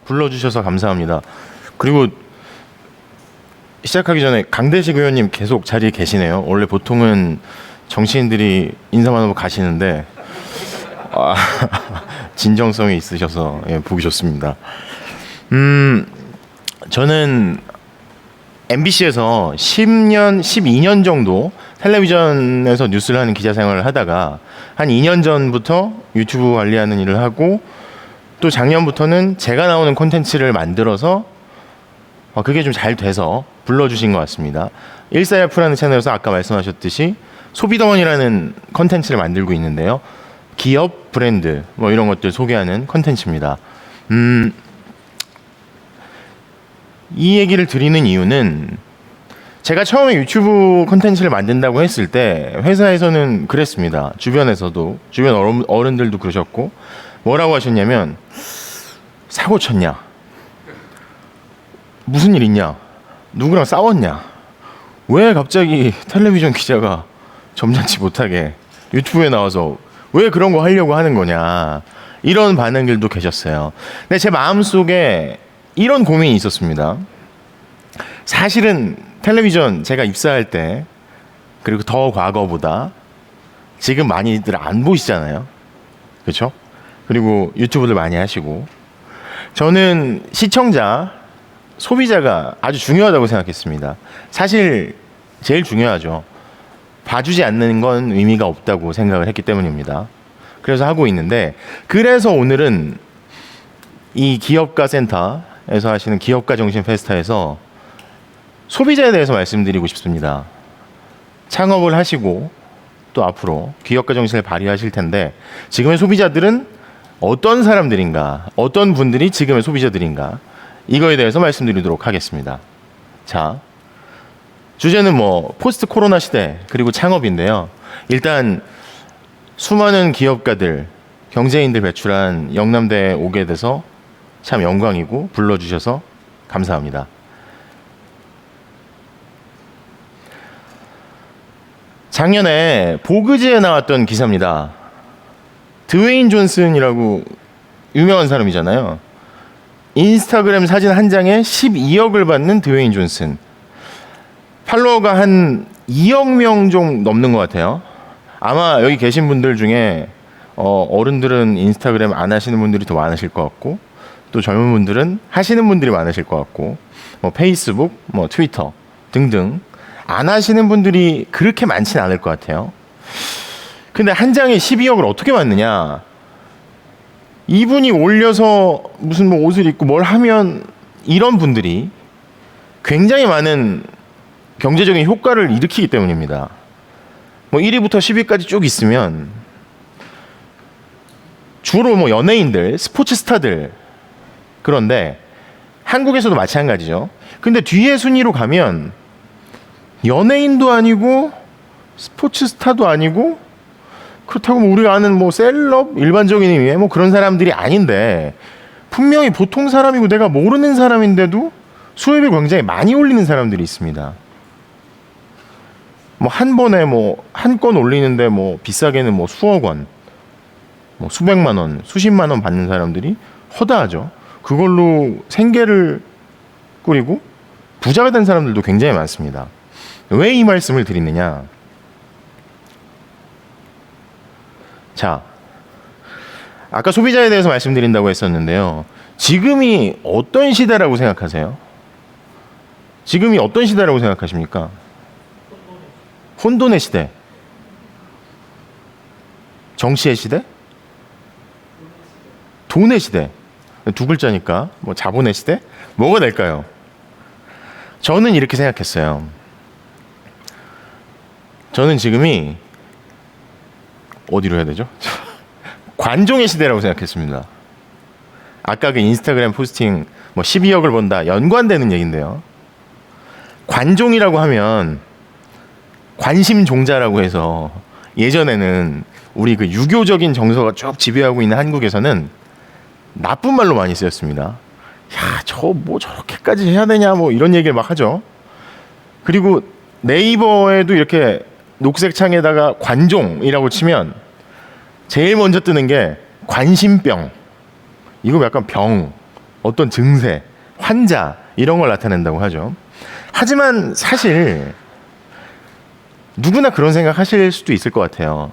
불러주셔서 감사합니다. 그리고 시작하기 전에 강대식 의원님 계속 자리에 계시네요. 원래 보통은 정치인들이 인사만 하고 가시는데 진정성이 있으셔서 보기 좋습니다. 저는 MBC에서 10년, 12년 정도 텔레비전에서 뉴스를 하는 기자 생활을 하다가 한 2년 전부터 유튜브 관리하는 일을 하고 또 작년부터는 제가 나오는 콘텐츠를 만들어서 그게 좀 잘 돼서 불러주신 것 같습니다. 14F라는 채널에서 아까 말씀하셨듯이 소비더원이라는 콘텐츠를 만들고 있는데요. 기업, 브랜드 뭐 이런 것들 소개하는 콘텐츠입니다. 이 얘기를 드리는 이유는 제가 처음에 유튜브 콘텐츠를 만든다고 했을 때 회사에서는 그랬습니다. 주변에서도 주변 어른들도 그러셨고 뭐라고 하셨냐면 사고 쳤냐? 무슨 일 있냐? 누구랑 싸웠냐? 왜 갑자기 텔레비전 기자가 점잖지 못하게 유튜브에 나와서 왜 그런 거 하려고 하는 거냐? 이런 반응들도 계셨어요. 근데 제 마음속에 이런 고민이 있었습니다. 사실은 텔레비전 제가 입사할 때 그리고 더 과거보다 지금 많이들 안 보시잖아요. 그렇죠? 그리고 유튜브를 많이 하시고 저는 시청자, 소비자가 아주 중요하다고 생각했습니다. 사실 제일 중요하죠. 봐주지 않는 건 의미가 없다고 생각을 했기 때문입니다. 그래서 하고 있는데 그래서 오늘은 이 기업가 센터에서 하시는 기업가 정신 페스타에서 소비자에 대해서 말씀드리고 싶습니다. 창업을 하시고 또 앞으로 기업가 정신을 발휘하실 텐데 지금의 소비자들은 어떤 사람들인가, 어떤 분들이 지금의 소비자들인가 이거에 대해서 말씀드리도록 하겠습니다. 자, 주제는 뭐 포스트 코로나 시대 그리고 창업인데요. 일단 수많은 기업가들, 경제인들 배출한 영남대에 오게 돼서 참 영광이고 불러주셔서 감사합니다. 작년에 보그지에 나왔던 기사입니다. 드웨인 존슨이라고 유명한 사람이잖아요. 인스타그램 사진 한 장에 12억을 받는 드웨인 존슨. 팔로워가 한 2억 명 좀 넘는 것 같아요. 아마 여기 계신 분들 중에 어른들은 인스타그램 안 하시는 분들이 더 많으실 것 같고 또 젊은 분들은 하시는 분들이 많으실 것 같고 뭐 페이스북, 뭐 트위터 등등 안 하시는 분들이 그렇게 많지는 않을 것 같아요. 근데 한 장에 12억을 어떻게 받느냐? 이분이 올려서 무슨 뭐 옷을 입고 뭘 하면 이런 분들이 굉장히 많은 경제적인 효과를 일으키기 때문입니다. 뭐 1위부터 10위까지 쭉 있으면 주로 뭐 연예인들, 스포츠 스타들 그런데 한국에서도 마찬가지죠. 근데 뒤에 순위로 가면 연예인도 아니고 스포츠 스타도 아니고 그렇다고 뭐 우리가 아는 뭐 셀럽 일반적인 의미의 뭐 그런 사람들이 아닌데 분명히 보통 사람이고 내가 모르는 사람인데도 수입을 굉장히 많이 올리는 사람들이 있습니다. 뭐 한 번에 뭐 한 건 올리는데 뭐 비싸게는 뭐 수억 원, 뭐 수백만 원, 수십만 원 받는 사람들이 허다하죠. 그걸로 생계를 꾸리고 부자가 된 사람들도 굉장히 많습니다. 왜 이 말씀을 드리느냐? 자, 아까 소비자에 대해서 말씀드린다고 했었는데요. 지금이 어떤 시대라고 생각하세요? 지금이 어떤 시대라고 생각하십니까? 혼돈의 시대. 정치의 시대? 돈의 시대. 두 글자니까 뭐 자본의 시대? 뭐가 될까요? 저는 이렇게 생각했어요. 저는 지금이 어디로 해야 되죠? 관종의 시대라고 생각했습니다. 아까 그 인스타그램 포스팅 뭐 12억을 번다 연관되는 얘기인데요. 관종이라고 하면 관심종자라고 해서 예전에는 우리 그 유교적인 정서가 쭉 지배하고 있는 한국에서는 나쁜 말로 많이 쓰였습니다. 야, 저 뭐 저렇게까지 해야 되냐 뭐 이런 얘기를 막 하죠. 그리고 네이버에도 이렇게 녹색 창에다가 관종이라고 치면 제일 먼저 뜨는 게 관심병. 이거 약간 병, 어떤 증세, 환자 이런 걸 나타낸다고 하죠. 하지만 사실 누구나 그런 생각 하실 수도 있을 것 같아요.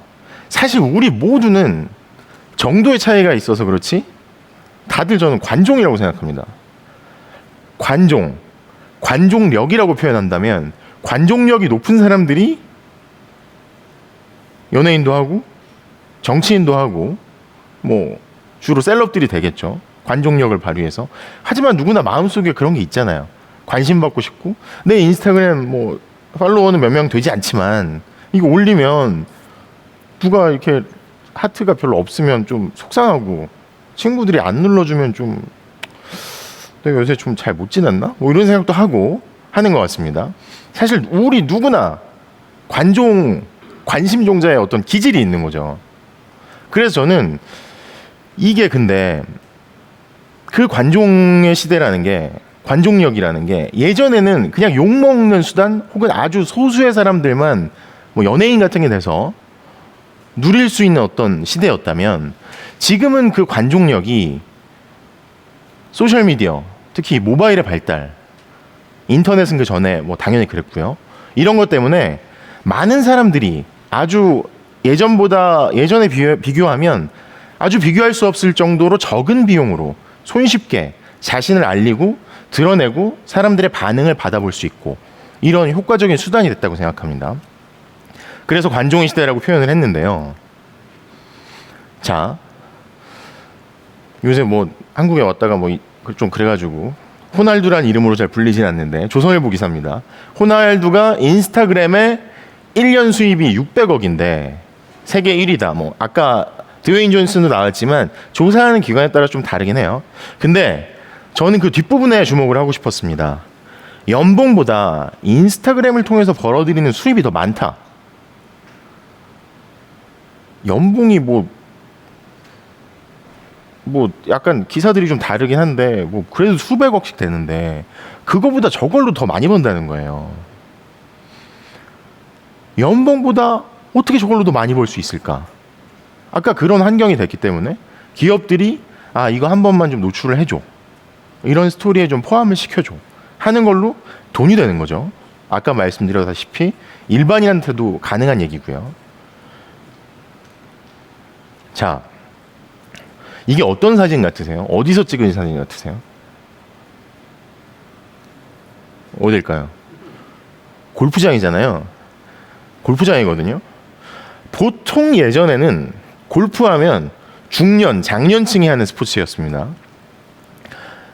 사실 우리 모두는 정도의 차이가 있어서 그렇지 다들 저는 관종이라고 생각합니다. 관종력이라고 표현한다면 관종력이 높은 사람들이 연예인도 하고 정치인도 하고 뭐 주로 셀럽들이 되겠죠. 관종력을 발휘해서. 하지만 누구나 마음속에 그런 게 있잖아요. 관심 받고 싶고 내 인스타그램 뭐 팔로워는 몇 명 되지 않지만 이거 올리면 누가 이렇게 하트가 별로 없으면 좀 속상하고 친구들이 안 눌러주면 좀 내가 요새 좀 잘 못 지냈나? 뭐 이런 생각도 하고 하는 것 같습니다. 사실 우리 누구나 관심종자의 어떤 기질이 있는 거죠. 그래서 저는 이게 근데 그 관종의 시대라는 게 관종력이라는 게 예전에는 그냥 욕먹는 수단 혹은 아주 소수의 사람들만 뭐 연예인 같은 게 돼서 누릴 수 있는 어떤 시대였다면 지금은 그 관종력이 소셜미디어 특히 모바일의 발달 인터넷은 그 전에 뭐 당연히 그랬고요. 이런 것 때문에 많은 사람들이 아주 예전에 비교하면 아주 비교할 수 없을 정도로 적은 비용으로 손쉽게 자신을 알리고 드러내고 사람들의 반응을 받아볼 수 있고 이런 효과적인 수단이 됐다고 생각합니다. 그래서 관종의 시대라고 표현을 했는데요. 자, 요새 뭐 한국에 왔다가 뭐 좀 그래가지고 호날두란 이름으로 잘 불리진 않는데 조선일보 기사입니다. 호날두가 인스타그램에 1년 수입이 600억인데 세계 1위다. 뭐 아까 드웨인 존슨도 나왔지만 조사하는 기관에 따라 좀 다르긴 해요. 근데 저는 그 뒷부분에 주목을 하고 싶었습니다. 연봉보다 인스타그램을 통해서 벌어들이는 수입이 더 많다. 연봉이 뭐 약간 기사들이 좀 다르긴 한데 뭐 그래도 수백억씩 되는데 그거보다 저걸로 더 많이 번다는 거예요. 연봉보다 어떻게 저걸로 더 많이 벌 수 있을까? 아까 그런 환경이 됐기 때문에 기업들이 이거 한 번만 좀 노출을 해줘. 이런 스토리에 좀 포함을 시켜줘. 하는 걸로 돈이 되는 거죠. 아까 말씀드렸다시피 일반인한테도 가능한 얘기고요. 자, 이게 어떤 사진 같으세요? 어디서 찍은 사진 같으세요? 어딜까요? 골프장이잖아요. 골프장이거든요. 보통 예전에는 골프하면 중년, 장년층이 하는 스포츠였습니다.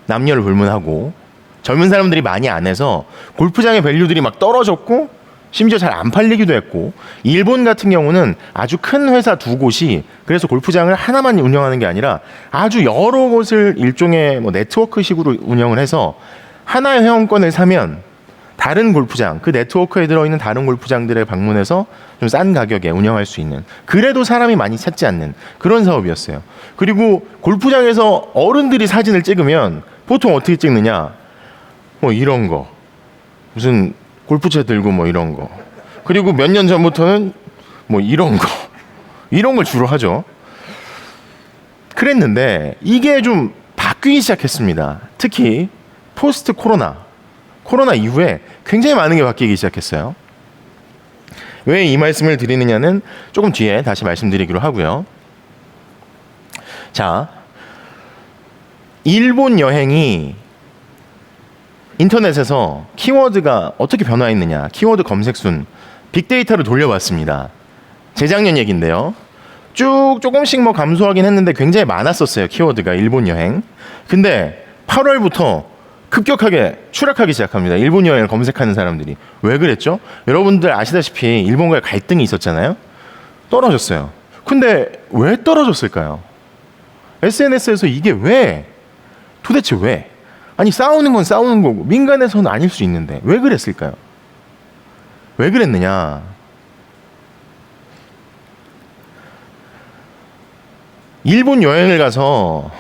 남녀를 불문하고 젊은 사람들이 많이 안 해서 골프장의 밸류들이 막 떨어졌고 심지어 잘 안 팔리기도 했고 일본 같은 경우는 아주 큰 회사 두 곳이 그래서 골프장을 하나만 운영하는 게 아니라 아주 여러 곳을 일종의 뭐 네트워크식으로 운영을 해서 하나의 회원권을 사면 다른 골프장, 그 네트워크에 들어있는 다른 골프장들에 방문해서 좀 싼 가격에 운영할 수 있는 그래도 사람이 많이 찾지 않는 그런 사업이었어요. 그리고 골프장에서 어른들이 사진을 찍으면 보통 어떻게 찍느냐 뭐 이런 거 무슨 골프채 들고 뭐 이런 거 그리고 몇 년 전부터는 뭐 이런 걸 주로 하죠. 그랬는데 이게 좀 바뀌기 시작했습니다. 특히 포스트 코로나 이후에 굉장히 많은 게 바뀌기 시작했어요. 왜 이 말씀을 드리느냐는 조금 뒤에 다시 말씀드리기로 하고요. 자, 일본 여행이 인터넷에서 키워드가 어떻게 변화했느냐 키워드 검색순 빅데이터를 돌려봤습니다. 재작년 얘기인데요. 쭉 조금씩 뭐 감소하긴 했는데 굉장히 많았었어요. 키워드가 일본 여행. 근데 8월부터 급격하게 추락하기 시작합니다. 일본 여행을 검색하는 사람들이. 왜 그랬죠? 여러분들 아시다시피 일본과의 갈등이 있었잖아요. 떨어졌어요. 근데 왜 떨어졌을까요? SNS에서 이게 도대체 왜? 아니 싸우는 건 싸우는 거고 민간에서는 아닐 수 있는데 왜 그랬을까요? 왜 그랬느냐? 일본 여행을 가서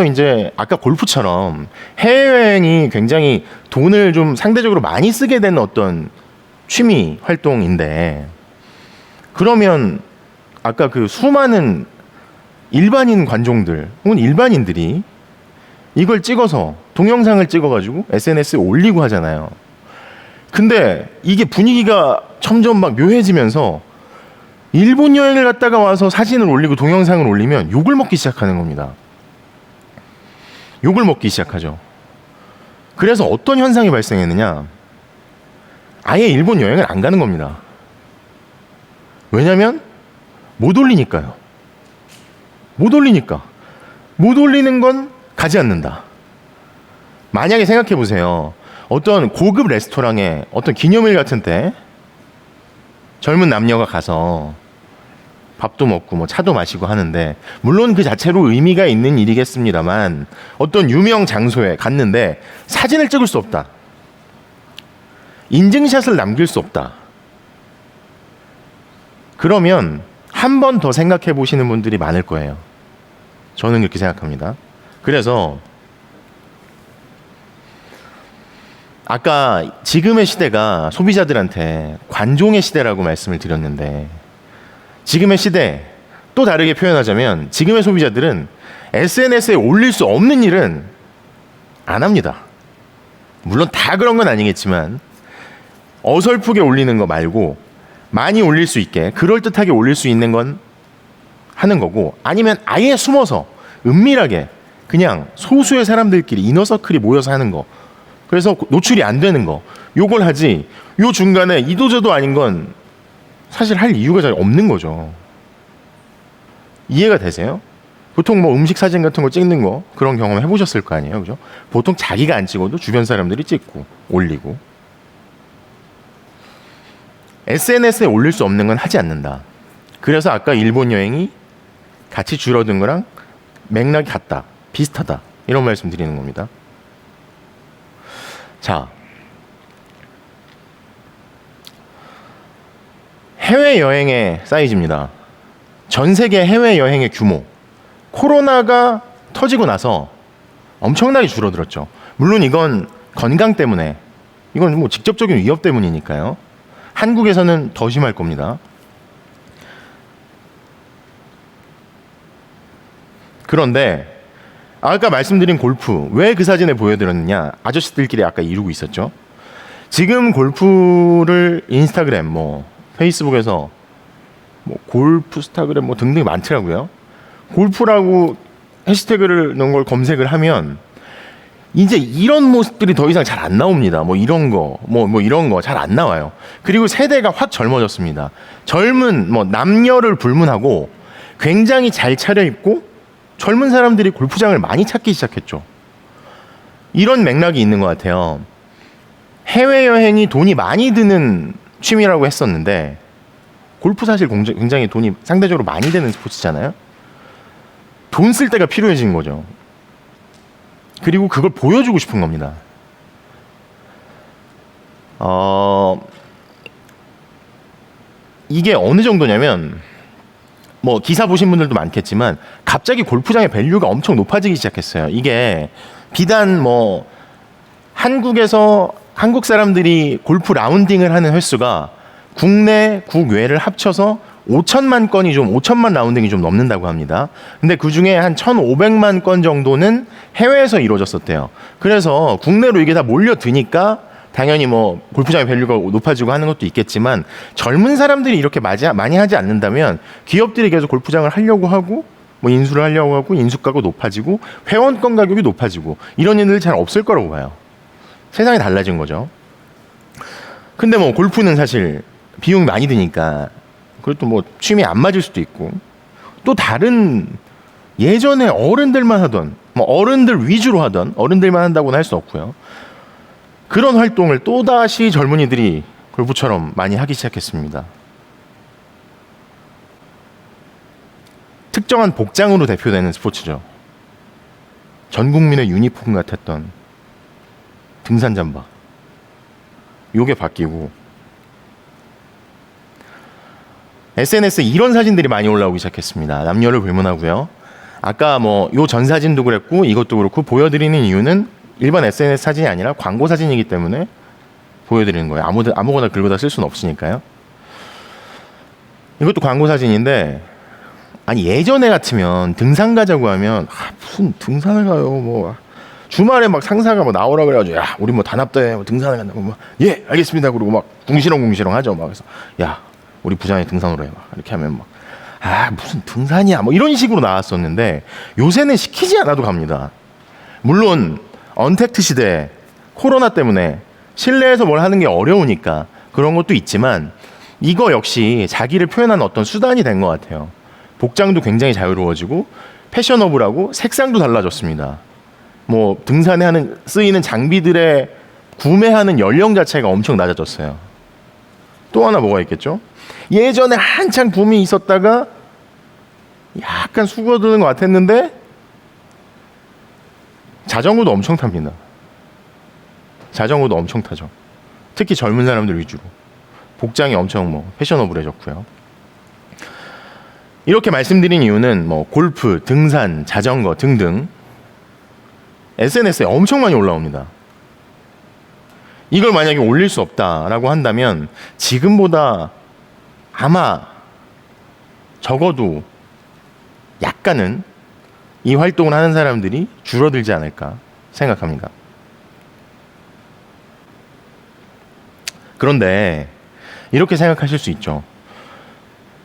이제 아까 골프처럼 해외여행이 굉장히 돈을 좀 상대적으로 많이 쓰게 되는 어떤 취미 활동인데 그러면 아까 그 수많은 일반인 관종들 혹은 일반인들이 이걸 찍어서 동영상을 찍어가지고 SNS에 올리고 하잖아요. 근데 이게 분위기가 점점 막 묘해지면서 일본 여행을 갔다가 와서 사진을 올리고 동영상을 올리면 욕을 먹기 시작하는 겁니다. 욕을 먹기 시작하죠. 그래서 어떤 현상이 발생했느냐? 아예 일본 여행을 안 가는 겁니다. 왜냐면 못 올리니까요. 못 올리니까. 못 올리는 건 가지 않는다. 만약에 생각해 보세요. 어떤 고급 레스토랑에 어떤 기념일 같은 때 젊은 남녀가 가서 밥도 먹고 뭐 차도 마시고 하는데, 물론 그 자체로 의미가 있는 일이겠습니다만 어떤 유명 장소에 갔는데 사진을 찍을 수 없다. 인증샷을 남길 수 없다. 그러면 한 번 더 생각해 보시는 분들이 많을 거예요. 저는 그렇게 생각합니다. 그래서 아까 지금의 시대가 소비자들한테 관종의 시대라고 말씀을 드렸는데, 지금의 시대 또 다르게 표현하자면 지금의 소비자들은 SNS에 올릴 수 없는 일은 안 합니다. 물론 다 그런 건 아니겠지만 어설프게 올리는 거 말고 많이 올릴 수 있게 그럴듯하게 올릴 수 있는 건 하는 거고, 아니면 아예 숨어서 은밀하게 그냥 소수의 사람들끼리 이너서클이 모여서 하는 거, 그래서 노출이 안 되는 거, 요걸 하지 요 중간에 이도저도 아닌 건 사실 할 이유가 잘 없는 거죠. 이해가 되세요? 보통 뭐 음식 사진 같은 거 찍는 거 그런 경험 해보셨을 거 아니에요, 그죠? 보통 자기가 안 찍어도 주변 사람들이 찍고 올리고. SNS에 올릴 수 없는 건 하지 않는다. 그래서 아까 일본 여행이 같이 줄어든 거랑 맥락이 같다, 비슷하다, 이런 말씀 드리는 겁니다. 자, 해외여행의 사이즈입니다. 전 세계 해외여행의 규모, 코로나가 터지고 나서 엄청나게 줄어들었죠. 물론 이건 건강 때문에, 이건 뭐 직접적인 위협 때문이니까요. 한국에서는 더 심할 겁니다. 그런데 아까 말씀드린 골프, 왜 그 사진을 보여드렸느냐? 아저씨들끼리 아까 이루고 있었죠. 지금 골프를 인스타그램, 뭐 페이스북에서 뭐 골프 스타그램 뭐 등등 많더라고요. 골프라고 해시태그를 넣은 걸 검색을 하면 이제 이런 모습들이 더 이상 잘 안 나옵니다. 뭐 이런 거, 뭐 이런 거 잘 안 나와요. 그리고 세대가 확 젊어졌습니다. 젊은 뭐 남녀를 불문하고 굉장히 잘 차려입고 젊은 사람들이 골프장을 많이 찾기 시작했죠. 이런 맥락이 있는 것 같아요. 해외여행이 돈이 많이 드는 취미라고 했었는데, 골프 사실 굉장히 돈이 상대적으로 많이 되는 스포츠잖아요. 돈 쓸 때가 필요해진 거죠. 그리고 그걸 보여주고 싶은 겁니다. 이게 어느 정도냐면, 뭐 기사 보신 분들도 많겠지만 갑자기 골프장의 밸류가 엄청 높아지기 시작했어요. 이게 비단 뭐 한국에서 한국 사람들이 골프 라운딩을 하는 횟수가 국내 국외를 합쳐서 5천만 라운딩이 좀 넘는다고 합니다. 근데 그 중에 한 1,500만 건 정도는 해외에서 이루어졌었대요. 그래서 국내로 이게 다 몰려드니까 당연히 뭐 골프장의 밸류가 높아지고 하는 것도 있겠지만, 젊은 사람들이 이렇게 많이 하지 않는다면 기업들이 계속 골프장을 하려고 하고 뭐 인수를 하려고 하고 인수가가 높아지고 회원권 가격이 높아지고 이런 일들 잘 없을 거라고 봐요. 세상이 달라진 거죠. 근데 뭐 골프는 사실 비용이 많이 드니까, 그것도 뭐 취미에 안 맞을 수도 있고, 또 다른 예전에 어른들만 하던, 뭐 어른들 위주로 하던, 어른들만 한다고는 할 수 없고요. 그런 활동을 또다시 젊은이들이 골프처럼 많이 하기 시작했습니다. 특정한 복장으로 대표되는 스포츠죠. 전 국민의 유니폼 같았던 등산 잠바, 요게 바뀌고 SNS에 이런 사진들이 많이 올라오기 시작했습니다. 남녀를 불문하고요. 아까 뭐 요 전 사진도 그랬고 이것도 그렇고 보여드리는 이유는 일반 SNS 사진이 아니라 광고 사진이기 때문에 보여드리는 거예요. 아무거나 긁어다 쓸 수는 없으니까요. 이것도 광고 사진인데, 아니 예전에 같으면 등산 가자고 하면 무슨 등산을 가요, 뭐 주말에 막 상사가 뭐 나오라 그래가지고 야 우리 뭐 단합대 뭐 등산을 간다고 막 예 알겠습니다 그러고 막 궁시렁궁시렁 하죠. 막 그래서 야 우리 부장이 등산으로 해 막 이렇게 하면 막 아 무슨 등산이야 뭐 이런 식으로 나왔었는데 요새는 시키지 않아도 갑니다. 물론 언택트 시대 코로나 때문에 실내에서 뭘 하는 게 어려우니까 그런 것도 있지만 이거 역시 자기를 표현하는 어떤 수단이 된 것 같아요. 복장도 굉장히 자유로워지고 패셔너블하고 색상도 달라졌습니다. 뭐 등산에 쓰이는 장비들의 구매하는 연령 자체가 엄청 낮아졌어요. 또 하나 뭐가 있겠죠? 예전에 한창 붐이 있었다가 약간 수그러드는 것 같았는데 자전거도 엄청 탑니다. 자전거도 엄청 타죠. 특히 젊은 사람들 위주로. 복장이 엄청 뭐 패셔너블해졌고요. 이렇게 말씀드린 이유는 뭐 골프, 등산, 자전거 등등 SNS에 엄청 많이 올라옵니다. 이걸 만약에 올릴 수 없다라고 한다면 지금보다 아마 적어도 약간은 이 활동을 하는 사람들이 줄어들지 않을까 생각합니다. 그런데 이렇게 생각하실 수 있죠.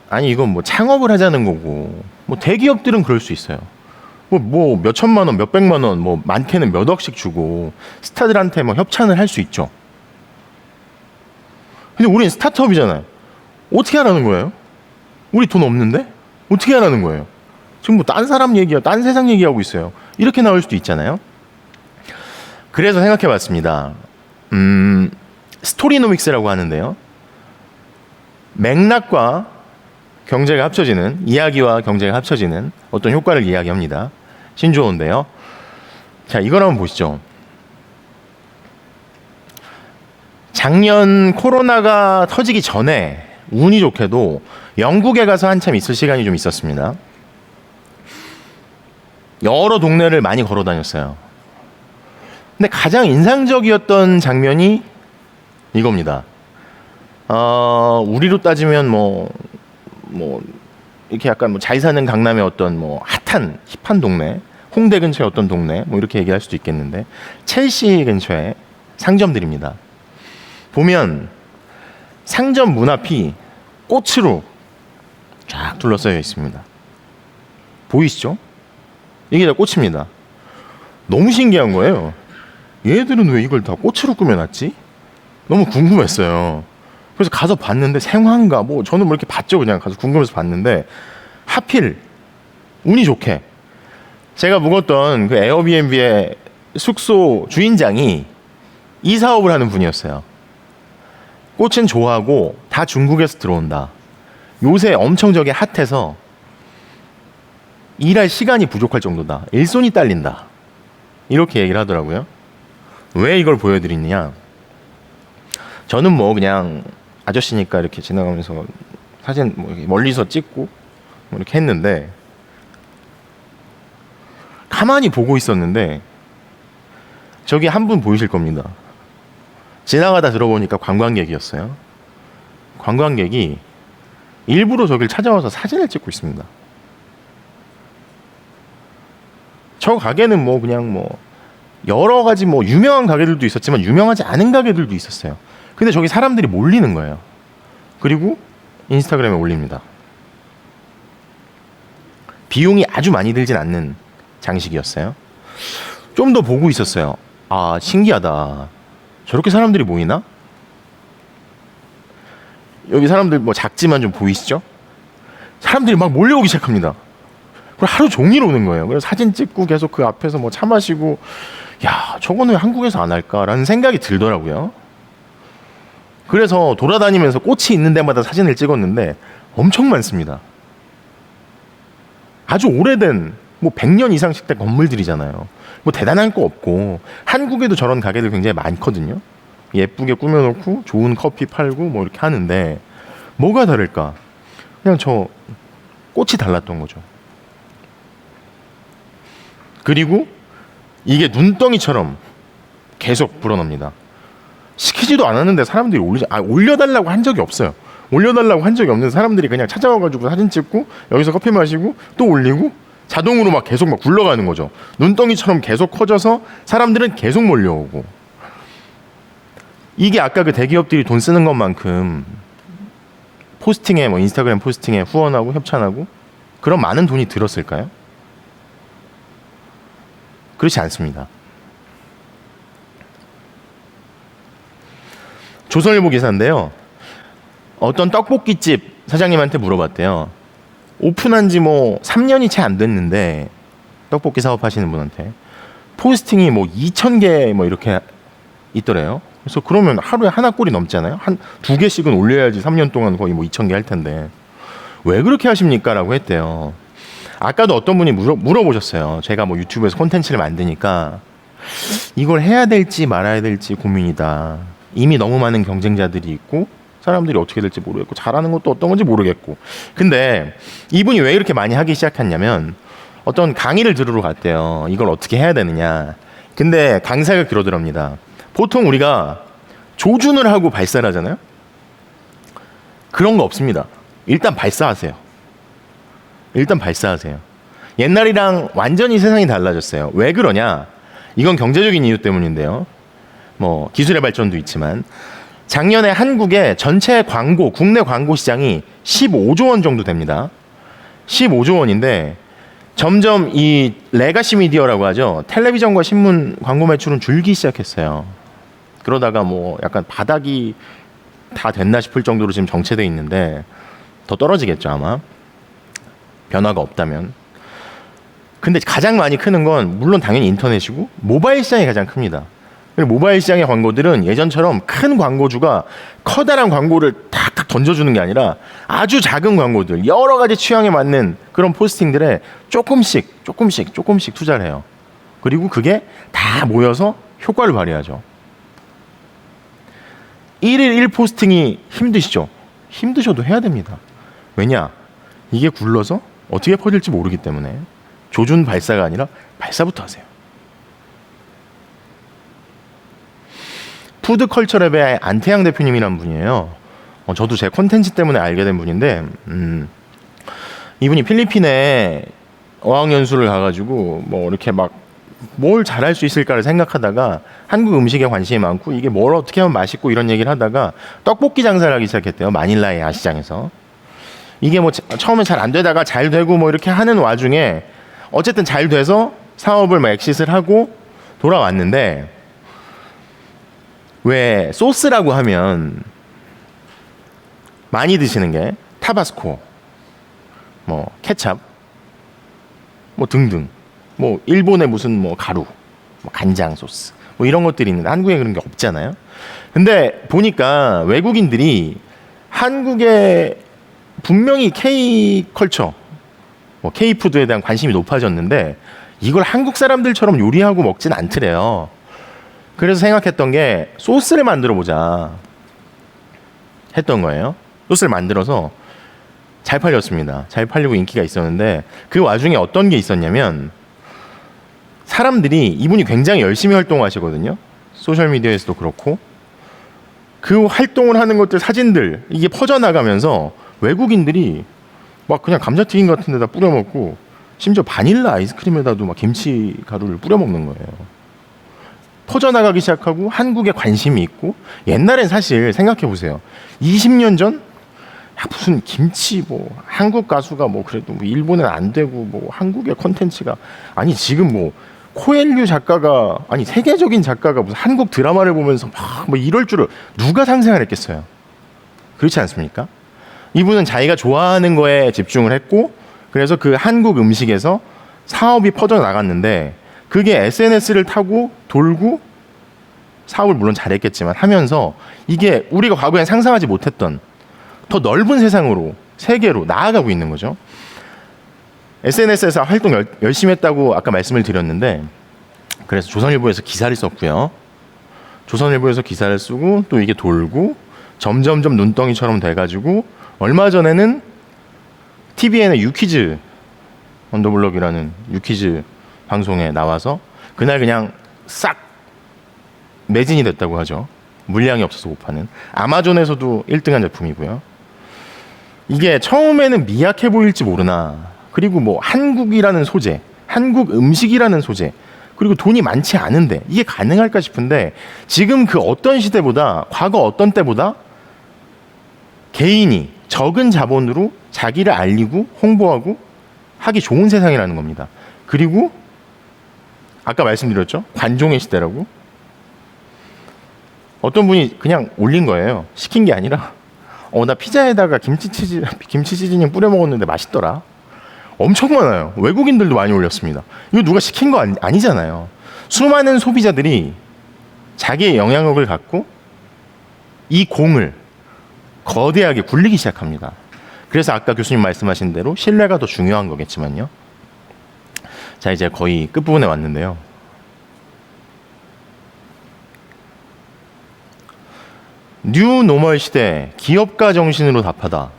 아니 이건 뭐 창업을 하자는 거고 뭐 대기업들은 그럴 수 있어요. 뭐 몇 천만 원, 몇 백만 원, 뭐 많게는 몇 억씩 주고 스타들한테 뭐 협찬을 할 수 있죠. 근데 우린 스타트업이잖아요. 어떻게 하라는 거예요? 우리 돈 없는데? 어떻게 하라는 거예요? 지금 뭐 딴 사람 얘기야, 딴 세상 얘기하고 있어요. 이렇게 나올 수도 있잖아요. 그래서 생각해봤습니다. 스토리노믹스라고 하는데요. 맥락과 경제가 합쳐지는, 이야기와 경제가 합쳐지는 어떤 효과를 이야기합니다. 신조어인데요. 자, 이걸 한번 보시죠. 작년 코로나가 터지기 전에 운이 좋게도 영국에 가서 한참 있을 시간이 좀 있었습니다. 여러 동네를 많이 걸어 다녔어요. 근데 가장 인상적이었던 장면이 이겁니다. 우리로 따지면 뭐 이렇게 약간 뭐 잘 사는 강남의 어떤 뭐 힙한 동네, 홍대 근처의 어떤 동네, 뭐 이렇게 얘기할 수도 있겠는데 첼시 근처에 상점들입니다. 보면 상점 문 앞이 꽃으로 쫙 둘러싸여 있습니다. 보이시죠? 이게 다 꽃입니다. 너무 신기한 거예요. 얘들은 왜 이걸 다 꽃으로 꾸며놨지? 너무 궁금했어요. 그래서 가서 봤는데 생화인가 뭐 저는 뭐 이렇게 봤죠. 그냥 가서 궁금해서 봤는데 하필 운이 좋게 제가 묵었던 그 에어비앤비의 숙소 주인장이 이 사업을 하는 분이었어요. 꽃은 좋아하고 다 중국에서 들어온다. 요새 엄청 저게 핫해서 일할 시간이 부족할 정도다. 일손이 딸린다. 이렇게 얘기를 하더라고요. 왜 이걸 보여드리느냐? 저는 뭐 그냥 아저씨니까 이렇게 지나가면서 사진 뭐 멀리서 찍고 뭐 이렇게 했는데 가만히 보고 있었는데 저기 한 분 보이실 겁니다. 지나가다 들어보니까 관광객이었어요. 관광객이 일부러 저길 찾아와서 사진을 찍고 있습니다. 저 가게는 뭐 그냥 뭐 여러 가지 뭐 유명한 가게들도 있었지만 유명하지 않은 가게들도 있었어요. 근데 저기 사람들이 몰리는 거예요. 그리고 인스타그램에 올립니다. 비용이 아주 많이 들진 않는 장식이었어요. 좀 더 보고 있었어요. 아, 신기하다. 저렇게 사람들이 모이나? 여기 사람들 뭐 작지만 좀 보이시죠? 사람들이 막 몰려오기 시작합니다. 그리고 하루 종일 오는 거예요. 그래서 사진 찍고 계속 그 앞에서 뭐 차 마시고 야, 저거는 왜 한국에서 안 할까라는 생각이 들더라고요. 그래서 돌아다니면서 꽃이 있는 데마다 사진을 찍었는데 엄청 많습니다. 아주 오래된 뭐 100년 이상씩 된 건물들이잖아요. 뭐 대단한 거 없고 한국에도 저런 가게들 굉장히 많거든요. 예쁘게 꾸며놓고 좋은 커피 팔고 뭐 이렇게 하는데 뭐가 다를까? 그냥 저 꽃이 달랐던 거죠. 그리고 이게 눈덩이처럼 계속 불어납니다. 시키지도 않았는데 사람들이 올려달라고 한 적이 없어요. 올려달라고 한 적이 없는 사람들이 그냥 찾아와가지고 사진 찍고 여기서 커피 마시고 또 올리고 자동으로 막 계속 막 굴러가는 거죠. 눈덩이처럼 계속 커져서 사람들은 계속 몰려오고. 이게 아까 그 대기업들이 돈 쓰는 것만큼 포스팅에 뭐 인스타그램 포스팅에 후원하고 협찬하고 그런 많은 돈이 들었을까요? 그렇지 않습니다. 조선일보 기사인데요. 어떤 떡볶이집 사장님한테 물어봤대요. 오픈한 지 뭐 3년이 채 안 됐는데 떡볶이 사업하시는 분한테 포스팅이 뭐 2,000개 뭐 이렇게 있더래요. 그래서 그러면 하루에 하나 꼴이 넘잖아요. 한 2개씩은 올려야지 3년 동안 거의 뭐 2,000개 할 텐데 왜 그렇게 하십니까? 라고 했대요. 아까도 어떤 분이 물어보셨어요. 제가 뭐 유튜브에서 콘텐츠를 만드니까 이걸 해야 될지 말아야 될지 고민이다. 이미 너무 많은 경쟁자들이 있고 사람들이 어떻게 될지 모르겠고 잘하는 것도 어떤 건지 모르겠고. 근데 이분이 왜 이렇게 많이 하기 시작했냐면 어떤 강의를 들으러 갔대요. 이걸 어떻게 해야 되느냐. 근데 강사가 그러더랍니다. 보통 우리가 조준을 하고 발사를 하잖아요. 그런 거 없습니다. 일단 발사하세요. 일단 발사하세요. 옛날이랑 완전히 세상이 달라졌어요. 왜 그러냐? 이건 경제적인 이유 때문인데요. 뭐 기술의 발전도 있지만 작년에 한국의 전체 광고, 국내 광고 시장이 15조 원 정도 됩니다. 15조 원인데 점점 이 레가시 미디어라고 하죠. 텔레비전과 신문 광고 매출은 줄기 시작했어요. 그러다가 뭐 약간 바닥이 다 됐나 싶을 정도로 지금 정체돼 있는데 더 떨어지겠죠 아마. 변화가 없다면. 근데 가장 많이 크는 건 물론 당연히 인터넷이고 모바일 시장이 가장 큽니다. 모바일 시장의 광고들은 예전처럼 큰 광고주가 커다란 광고를 탁탁 던져주는 게 아니라 아주 작은 광고들, 여러 가지 취향에 맞는 그런 포스팅들에 조금씩 투자를 해요. 그리고 그게 다 모여서 효과를 발휘하죠. 1일 1포스팅이 힘드시죠? 힘드셔도 해야 됩니다. 왜냐? 이게 굴러서 어떻게 퍼질지 모르기 때문에 조준 발사가 아니라 발사부터 하세요. 푸드컬처랩의 안태양 대표님이란 분이에요. 저도 제 콘텐츠 때문에 알게 된 분인데 이분이 필리핀에 어학연수를 가가지고 뭐 이렇게 막 뭘 잘할 수 있을까를 생각하다가 한국 음식에 관심이 많고 이게 뭘 어떻게 하면 맛있고 이런 얘기를 하다가 떡볶이 장사를 하기 시작했대요. 마닐라의 야시장에서. 이게 뭐 처음에 잘 안 되다가 잘 되고 뭐 이렇게 하는 와중에 어쨌든 잘 돼서 사업을 막 엑싯을 하고 돌아왔는데 왜 소스라고 하면 많이 드시는 게 타바스코, 뭐 케찹, 뭐 등등, 뭐 일본의 무슨 뭐 가루, 뭐 간장 소스, 뭐 이런 것들이 있는데 한국에 그런 게 없잖아요. 근데 보니까 외국인들이 한국에 분명히 K-컬처, 뭐 K-푸드에 대한 관심이 높아졌는데 이걸 한국 사람들처럼 요리하고 먹진 않더래요. 그래서 생각했던 게 소스를 만들어 보자 했던 거예요. 소스를 만들어서 잘 팔렸습니다. 잘 팔리고 인기가 있었는데 그 와중에 어떤 게 있었냐면 사람들이 이분이 굉장히 열심히 활동하시거든요. 소셜미디어에서도 그렇고 그 활동을 하는 것들 사진들 이게 퍼져나가면서 외국인들이 막 그냥 감자튀김 같은 데다 뿌려 먹고 심지어 바닐라 아이스크림에다도 막 김치 가루를 뿌려 먹는 거예요. 퍼져나가기 시작하고 한국에 관심이 있고 옛날엔 사실 생각해 보세요. 20년 전 무슨 김치 뭐 한국 가수가 뭐 그래도 뭐 일본엔 안 되고 뭐 한국의 콘텐츠가 아니 지금 뭐 코엘류 작가가 아니 세계적인 작가가 무슨 한국 드라마를 보면서 막 뭐 이럴 줄을 누가 상상을 했겠어요. 그렇지 않습니까? 이분은 자기가 좋아하는 거에 집중을 했고 그래서 그 한국 음식에서 사업이 퍼져나갔는데 그게 SNS를 타고 돌고 사업을 물론 잘했겠지만 하면서 이게 우리가 과거엔 상상하지 못했던 더 넓은 세상으로 세계로 나아가고 있는 거죠. SNS에서 활동 열심히 했다고 아까 말씀을 드렸는데 그래서 조선일보에서 기사를 썼고요. 조선일보에서 기사를 쓰고 또 이게 돌고 점점점 눈덩이처럼 돼가지고 얼마 전에는 TVN의 유퀴즈 언더블럭이라는 유퀴즈 방송에 나와서 그날 그냥 싹 매진이 됐다고 하죠. 물량이 없어서 못 파는. 아마존에서도 1등한 제품이고요. 이게 처음에는 미약해 보일지 모르나 그리고 뭐 한국이라는 소재, 한국 음식이라는 소재, 그리고 돈이 많지 않은데 이게 가능할까 싶은데 지금 그 어떤 시대보다, 과거 어떤 때보다 개인이 적은 자본으로 자기를 알리고 홍보하고 하기 좋은 세상이라는 겁니다. 그리고 아까 말씀드렸죠? 관종의 시대라고. 어떤 분이 그냥 올린 거예요. 시킨 게 아니라 나 피자에다가 김치 시즈닝 뿌려 먹었는데 맛있더라. 엄청 많아요. 외국인들도 많이 올렸습니다. 이거 누가 시킨 거 아니잖아요. 수많은 소비자들이 자기의 영향력을 갖고 이 공을 거대하게 굴리기 시작합니다. 그래서 아까 교수님 말씀하신 대로 신뢰가 더 중요한 거겠지만요. 자, 이제 거의 끝부분에 왔는데요. 뉴 노멀 시대 기업가 정신으로 답하다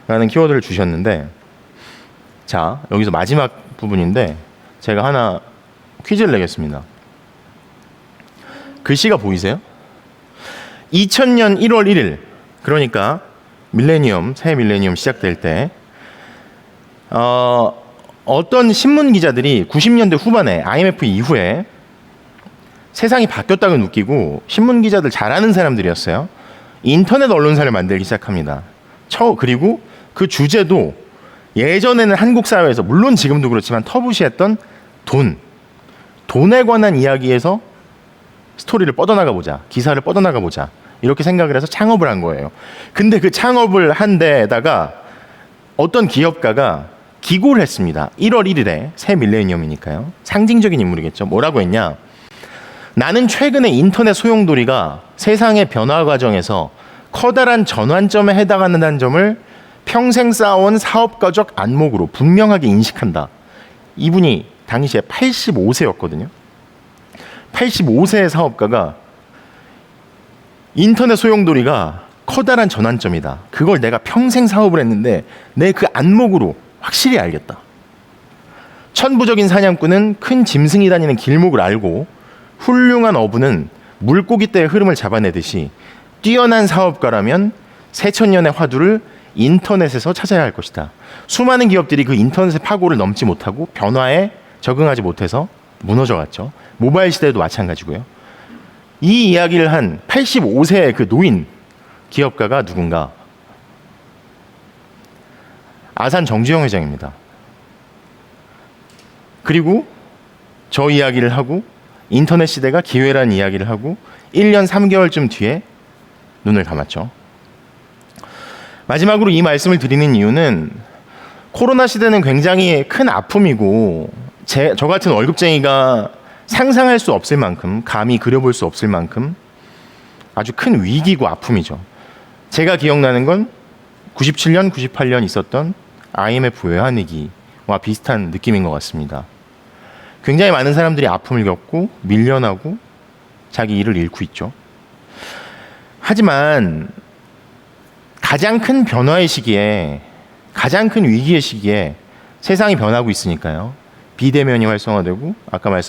라는 키워드를 주셨는데, 자, 여기서 마지막 부분인데 제가 하나 퀴즈를 내겠습니다. 글씨가 보이세요? 2000년 1월 1일, 그러니까 새 밀레니엄 시작될 때 어떤 신문 기자들이 90년대 후반에 IMF 이후에 세상이 바뀌었다고 느끼고, 신문 기자들 잘하는 사람들이었어요. 인터넷 언론사를 만들기 시작합니다. 그리고 그 주제도 예전에는 한국 사회에서, 물론 지금도 그렇지만 터부시했던 돈에 관한 이야기에서 스토리를 뻗어나가 보자, 기사를 뻗어나가 보자, 이렇게 생각을 해서 창업을 한 거예요. 근데 그 창업을 한 데에다가 어떤 기업가가 기고를 했습니다. 1월 1일에 새 밀레니엄이니까요. 상징적인 인물이겠죠. 뭐라고 했냐? 나는 최근에 인터넷 소용돌이가 세상의 변화 과정에서 커다란 전환점에 해당한다는 점을 평생 쌓아온 사업가적 안목으로 분명하게 인식한다. 이분이 당시에 85세였거든요. 85세의 사업가가 인터넷 소용돌이가 커다란 전환점이다. 그걸 내가 평생 사업을 했는데 내 그 안목으로 확실히 알겠다. 천부적인 사냥꾼은 큰 짐승이 다니는 길목을 알고, 훌륭한 어부는 물고기 떼의 흐름을 잡아내듯이 뛰어난 사업가라면 새천년의 화두를 인터넷에서 찾아야 할 것이다. 수많은 기업들이 그 인터넷의 파고를 넘지 못하고 변화에 적응하지 못해서 무너져갔죠. 모바일 시대도 마찬가지고요. 이 이야기를 한 85세의 그 노인 기업가가 누군가? 아산 정주영 회장입니다. 그리고 저 이야기를 하고 인터넷 시대가 기회라는 이야기를 하고 1년 3개월쯤 뒤에 눈을 감았죠. 마지막으로 이 말씀을 드리는 이유는 코로나 시대는 굉장히 큰 아픔이고, 저 같은 월급쟁이가 상상할 수 없을 만큼, 감히 그려볼 수 없을 만큼 아주 큰 위기고 아픔이죠. 제가 기억나는 건 97년, 98년 있었던 IMF 외환위기와 비슷한 느낌인 것 같습니다. 굉장히 많은 사람들이 아픔을 겪고 밀려나고 자기 일을 잃고 있죠. 하지만 가장 큰 변화의 시기에, 가장 큰 위기의 시기에 세상이 변하고 있으니까요. 비대면이 활성화되고 아까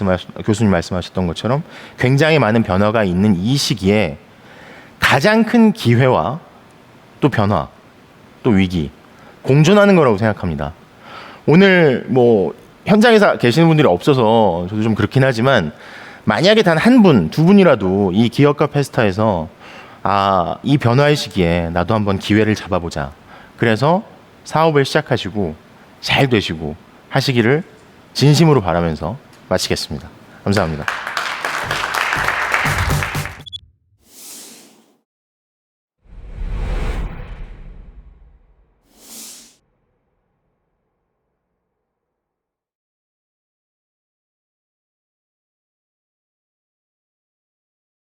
교수님 말씀하셨던 것처럼 굉장히 많은 변화가 있는 이 시기에 가장 큰 기회와 또 변화, 또 위기 공존하는 거라고 생각합니다. 오늘 뭐 현장에서 계시는 분들이 없어서 저도 좀 그렇긴 하지만, 만약에 단 한 분, 두 분이라도 이 기업가 페스타에서 이 변화의 시기에 나도 한번 기회를 잡아보자, 그래서 사업을 시작하시고 잘 되시고 하시기를 진심으로 바라면서 마치겠습니다. 감사합니다.